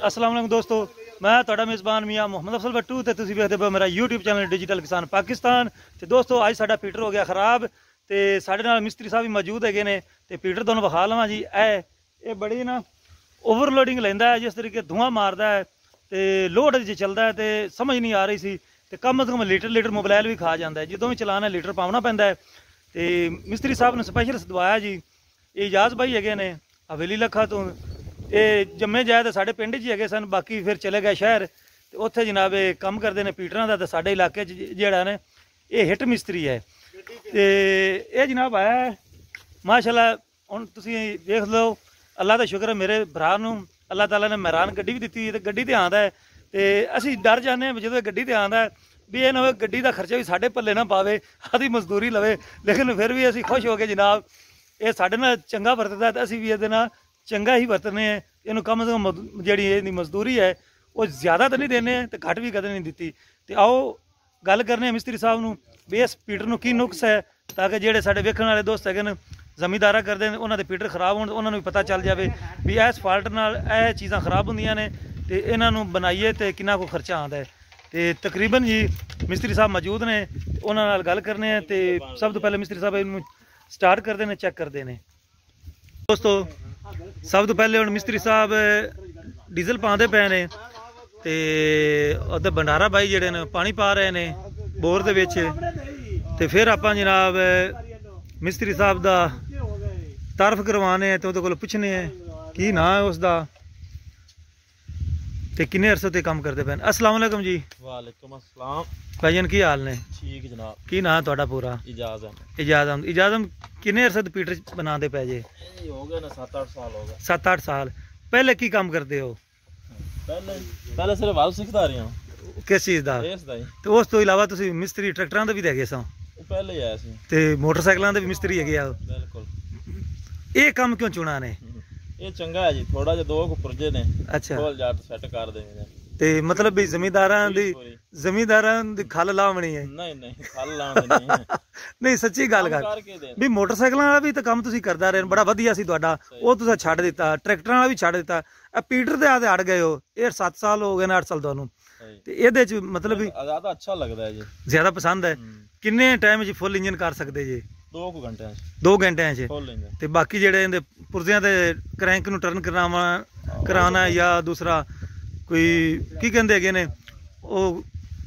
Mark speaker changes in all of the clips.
Speaker 1: अस्सलाम वालेकुम दोस्तों, मैं तुहाडा मेज़बान मियाँ मुहम्मद अफसल भट्टू ते तुसीं वेखदे पए मेरा यूट्यूब चैनल डिजिटल किसान पाकिस्तान। ते दोस्तों अज साडा पीटर हो गया खराब ते साडे नाल मिस्त्री साहब भी मौजूद है ने। ते पीटर तुहानूं विखा लवां जी। ये बड़ी ना ओवरलोडिंग लैंदा है, जिस तरीके धुआं मारदा है ते लोड च चलदा है ते समझ नहीं आ रही सी। ते कम से कम लीटर मोबाइल भी खा जाता है, जदों भी चलाना लीटर पाउणा पैंदा है। ते मिस्त्री साहब ने स्पैशल सदवाया जी। ये इजाज़ भाई है ने हवेली लखा तो, ये जम्मे जाए तो साढ़े पिंड च है सन, बाकी फिर चले गए शहर। तो उत्थे जनाब ये कम करते हैं पीटरां दा। ते साडे इलाके जेड़ा ने ये हिट मिस्त्री है। तो ये जनाब आया है माशाल्लाह। हुण तुसीं देख लो, अल्लाह का शुक्र है मेरे भरा नूं अल्लाह ताला ने मैरान गड्डी भी दित्ती है। तो गड्डी ते आंदा है तो असीं डर जाने जो गड्डी ते आंदा है भी ये ना होवे गड्डी का खर्चा भी साढ़े पल्ले ना पावे, आधी मजदूरी लवे। लेकिन फिर भी असीं खुश हो गए जनाब, ये साढ़े नाल चंगा वरतदा है। असीं भी ये नाल चंगा ही वरतने हैं। इनू कम से कम जी मजदूरी है वो ज़्यादा तो नहीं देने तो घट भी कदे नहीं दी। तो आओ गल करने मिस्त्री साहब नूं भी इस पीटर नूं की नुक्स है, ताकि जेडे साडे वेखण वाले दोस्त है जमींदारा करते हैं उन्होंने पीटर खराब होने उन्होंने भी पता चल जाए भी इस फाल्ट नाल यह चीज़ां खराब होंदियां ने ते इन्हां नूं बनाइए तो कितना को खर्चा आंदा है। तो तकरीबन जी मिस्त्री साहब मौजूद ने, उन्हां नाल गल करने हैं। तो सब तो पहले मिस्त्री साहब इनू स्टार्ट करते हैं, चेक करते हैं। दोस्तों सब तो पहले हुण मिस्त्री साहब डीजल पाते पे ने ते उधर भंडारा भाई जेडे ने पानी पा रहे ने बोर दे विच। ते फिर आपां जनाब मिस्त्री साहब दा तारफ करवाने हैं तो उहदे कोल पुछने हैं की ना है उसका ते किन्ने अरसे ते काम करते पे। अस्सलाम वालेकुम जी।
Speaker 2: वालेकुम अस्सलाम
Speaker 1: भाईजान की हाल ने?
Speaker 2: ठीक जनाब।
Speaker 1: की ना तुहाडा पूरा? इजाज़त किन्ने अरसे पीटर बनाते पे जे?
Speaker 2: हो गए ना 7-8 साल हो गए।
Speaker 1: 7-8 साल। पहले की काम करते हो?
Speaker 2: पहले सिर्फ हल सीखदा रहा।
Speaker 1: किस चीज़ का? तो उस तो इलावा तुसीं मिस्त्री ट्रैक्टरां दे भी हैगे सो?
Speaker 2: पहले ही आया सी।
Speaker 1: ते मोटरसाइकिलां दे भी मिस्त्री है?
Speaker 2: बिल्कुल।
Speaker 1: ये काम क्यों चुना ने?
Speaker 2: ये चंगा है जी, थोड़ा जिहा दो पुरजे ने।
Speaker 1: अच्छा,
Speaker 2: बोल जाट सेट कर देंगे।
Speaker 1: ते मतलब भी जमींदारां दी खल लावणी है?
Speaker 2: नहीं खल लावणी नहीं।
Speaker 1: नहीं सच्ची गल कर भी मोटरसाइकिलां वाला भी तो काम तुसीं करदा रहे, बड़ा वधिया सी तुहाडा, वो तुसीं छड्ड दित्ता। ट्रैक्टरां वाला भी छड्ड दित्ता, पीटर दे आदे अड़ गए हो। ये 7 साल हो गए ने, 8 साल तुहानूं। ते इहदे च मतलब भी
Speaker 2: ज्यादा अच्छा लगदा है जी,
Speaker 1: ज्यादा पसंद है। किन्ने टाइम च फुल इंजन कर सकदे जी? 2 घंटे ते बाकी जेडे इहदे पुरजियां ते क्रैंक नूं टर्न कराना या दूसरा कोई की कहंदे हैगे ने ओ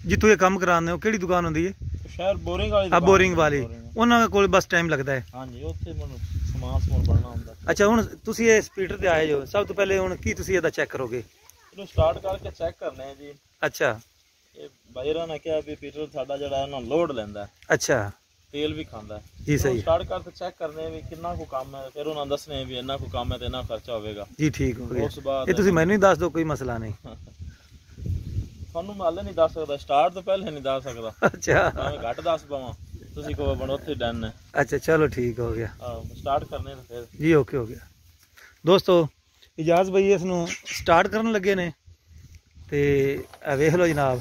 Speaker 1: जित्थों ये काम कराने हो, केड़ी दुकान हुंदी है?
Speaker 2: शहर बोरिंग वाली।
Speaker 1: हाँ बोरिंग वाली, उन्हां कोल बस टाइम लगता है।
Speaker 2: हां जी, उत्थे मैनूं समान बनना हुंदा।
Speaker 1: अच्छा हुण तुसीं इस स्पीडर ते आए जो, सब तो पहले हुण की तुसीं इहदा चेक करोगे?
Speaker 2: इहनूं स्टार्ट करके चेक करने हैं जी।
Speaker 1: अच्छा,
Speaker 2: ये भाईरा ने कहा भी पीटर साडा जेड़ा है ना लोड लैंदा है।
Speaker 1: अच्छा,
Speaker 2: तेल भी खांदा है
Speaker 1: जी। सही।
Speaker 2: स्टार्ट करके चेक करने भी कितना को काम है, फिर उन्होंने दसने भी इन्ना को काम है तो इन्ना खर्चा होगा जी। ठीक हो गया।
Speaker 1: ये तुसीं मैनूं ही दस दो, कोई मसला नहीं।
Speaker 2: थानू हाले नहीं दस सकदा, स्टार्ट तो पहले नहीं दस सकदा।
Speaker 1: अच्छा,
Speaker 2: मैं घट दस पावां, तुसीं को बनो उत्थे डन है।
Speaker 1: अच्छा चलो ठीक हो गया।
Speaker 2: स्टार्ट करने फिर
Speaker 1: जी, ओके हो गया। दोस्तों इजाज़ भाई इसनूं स्टार्ट करन लगे ने ते वेख लो जनाब।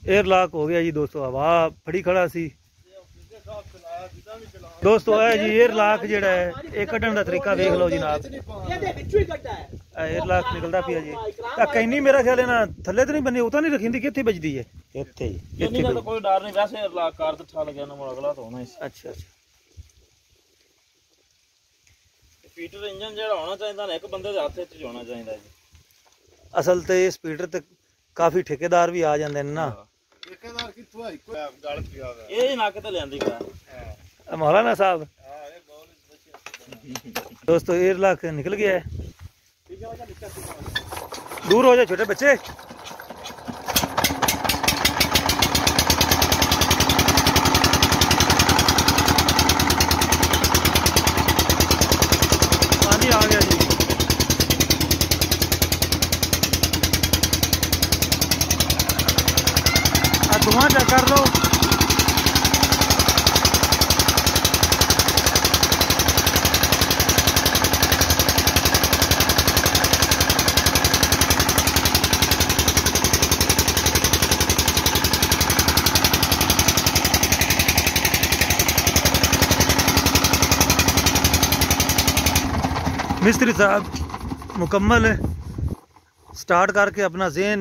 Speaker 1: एयर लॉक हो गया जी दोस्तों, हवा फड़ी खड़ा सी दोस्तों। है जी एयर लॉक जेड़ा है ये कड्ढण दा तरीका देख लो जनाब। एयर लॉक निकलदा पिया जी। कैनी मेरा ख्याल है ना थल्ले तो नहीं बनी, उतां नहीं रखींदी, कित्थे बजदी है? इत्थे ही।
Speaker 2: इतनी तो कोई डर नहीं, वैसे एयर लॉक कार तो ठा लगे ना, मोड़ अगला तो होना ही।
Speaker 1: अच्छा अच्छा।
Speaker 2: पीटर इंजन जेड़ा होना चाहिदा ना एक बंदे दे हत्थ विच होना चाहिदा जी।
Speaker 1: असल ते इस पीटर ते काफी ठेकेदार भी आ जांदे ने ना।
Speaker 2: ठेकेदार कित्थों आई? कोई गल पिया है ए नाके ते लेंदी का
Speaker 1: मौलाना साहब। दोस्तों एयर लॉक निकल गया है, दूर हो जाए छोटे बच्चे। हाँ जी आ गया जी। धुआं चेक कर लो। मिस्त्री साहब मुकम्मल स्टार्ट करके अपना जेन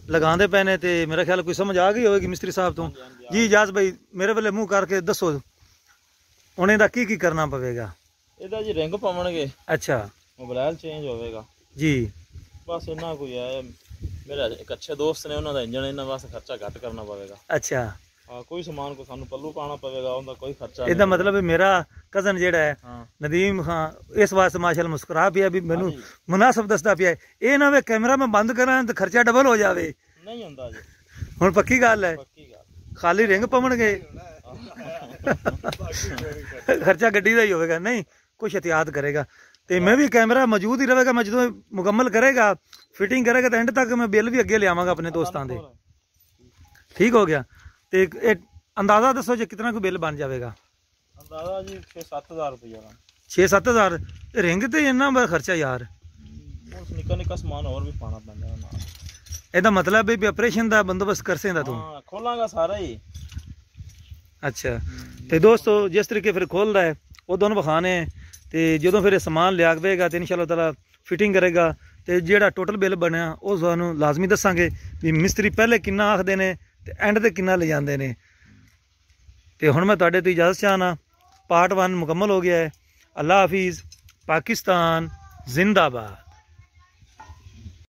Speaker 1: लगाते पे ने, ते मेरा ख्याल कोई समझ आ गई होगी मिस्त्री साहब तो। जी इजाज भाई मेरे वाले मुँह करके दसो उन्हें दा की करना पवेगा?
Speaker 2: ਇਹਦਾ ਜੀ ਰਿੰਗ ਪਾਵਣਗੇ।
Speaker 1: अच्छा
Speaker 2: ਮੋਬਾਈਲ ਚੇਂਜ ਹੋਵੇਗਾ
Speaker 1: जी।
Speaker 2: ਬਸ ਇੰਨਾ ਕੋਈ ਹੈ। ਮੇਰਾ ਇੱਕ ਅੱਛੇ ਦੋਸਤ ਨੇ, ਉਹਨਾਂ ਦਾ ਇੰਜਣ ਇਹਨਾਂ ਵਾਸਤੇ ਖਰਚਾ ਘੱਟ ਕਰਨਾ ਪਵੇਗਾ।
Speaker 1: अच्छा
Speaker 2: ਹਾਂ ਕੋਈ ਸਮਾਨ ਕੋ ਸਾਨੂੰ ਪੱਲੂ ਪਾਣਾ ਪਵੇਗਾ, ਉਹਦਾ ਕੋਈ ਖਰਚਾ
Speaker 1: ਇਹਦਾ ਮਤਲਬ ਮੇਰਾ ਕਜ਼ਨ ਜਿਹੜਾ ਹੈ ਨਦੀਮ ਖਾਂ ਇਸ ਵਾਸਤੇ ਮਾਸ਼ਾਅੱਲਾ ਮੁਸਕਰਾ ਪਿਆ ਵੀ ਮੈਨੂੰ ਮੁਨਾਸਬ ਦੱਸਦਾ ਪਿਆ। ਇਹ ਨਾ ਵੇ ਕੈਮਰਾ ਮੈਂ ਬੰਦ ਕਰਾਂ ਤੇ ਖਰਚਾ ਡਬਲ ਹੋ ਜਾਵੇ।
Speaker 2: ਨਹੀਂ ਹੁੰਦਾ ਜੀ,
Speaker 1: ਹੁਣ ਪੱਕੀ ਗੱਲ ਹੈ।
Speaker 2: ਪੱਕੀ ਗੱਲ।
Speaker 1: ਖਾਲੀ ਰਿੰਗ ਪਵਣਗੇ ਖਰਚਾ ਗੱਡੀ ਦਾ ਹੀ ਹੋਵੇਗਾ। ਨਹੀਂ ਕੁਛ ਇhtiyat ਕਰੇਗਾ ਤੇ ਮੈਂ ਵੀ ਕੈਮਰਾ ਮੌਜੂਦ ਹੀ ਰਹੇਗਾ। ਮੈਂ ਜਦੋਂ ਮੁਕੰਮਲ ਕਰੇਗਾ ਫਿਟਿੰਗ ਕਰੇਗਾ ਤਾਂ ਐਂਡ ਤੱਕ ਮੈਂ ਬਿੱਲ ਵੀ ਅੱਗੇ ਲਿਆਵਾਂਗਾ ਆਪਣੇ ਦੋਸਤਾਂ ਦੇ। ਠੀਕ ਹੋ ਗਿਆ। ਤੇ ਇਹ ਅੰਦਾਜ਼ਾ ਦੱਸੋ ਜੇ ਕਿਤਨਾ ਕੋਈ ਬਿੱਲ ਬਣ ਜਾਵੇਗਾ?
Speaker 2: ਅੰਦਾਜ਼ਾ ਜੀ 6-7 ਹਜ਼ਾਰ ਰੁਪਇਆ।
Speaker 1: 6-7 ਹਜ਼ਾਰ ਰਿੰਗ ਤੇ ਇੰਨਾ ਬੜਾ ਖਰਚਾ ਯਾਰ।
Speaker 2: ਉਸ ਨਿੱਕਾ ਨਿੱਕਾ ਸਮਾਨ ਹੋਰ ਵੀ ਪਾਣਾ ਪੈਂਦਾ ਨਾਲ।
Speaker 1: ਇਹਦਾ ਮਤਲਬ ਹੈ ਵੀ ਆਪਰੇਸ਼ਨ ਦਾ ਬੰਦੋਬਸਤ ਕਰ ਸੇਂਦਾ ਤੂੰ?
Speaker 2: ਹਾਂ ਖੋਲਾਂਗਾ ਸਾਰਾ ਹੀ।
Speaker 1: ਅੱਛਾ ਤੇ ਦੋਸਤੋ ਜਿਸ ਤਰੀਕੇ ਫਿਰ ਖੋਲਦਾ ਹੈ ਉਹ ਦੋਨੋਂ ਵਿਖਾਣੇ ਤੇ ਜਦੋਂ ਫਿਰ ਇਹ ਸਮਾਨ ਲਿਆ ਦੇਵੇਗਾ ਤੇ ਇਨਸ਼ਾਅੱਲਾ ਤਾਲਾ ਫਿਟਿੰਗ ਕਰੇਗਾ ਤੇ ਜਿਹੜਾ ਟੋਟਲ ਬਿੱਲ ਬਣਿਆ ਉਹ ਸਾਨੂੰ ਲਾਜ਼ਮੀ ਦੱਸਾਂਗੇ ਵੀ ਮਿਸਤਰੀ ਪਹਿਲੇ ਕਿੰਨਾ ਆਖਦੇ ਨੇ ਤੇ ਐਂਡ ਤੇ ਕਿੰਨਾ ਲੈ ਜਾਂਦੇ ਨੇ। ਤੇ ਹੁਣ ਮੈਂ ਤੁਹਾਡੇ ਤੋਂ ਇਜਾਜ਼ਤ ਚਾਹਨਾ। ਪਾर्ट 1 मुकम्मल हो गया है। अल्लाह हाफिज़। पाकिस्तान जिंदाबाद।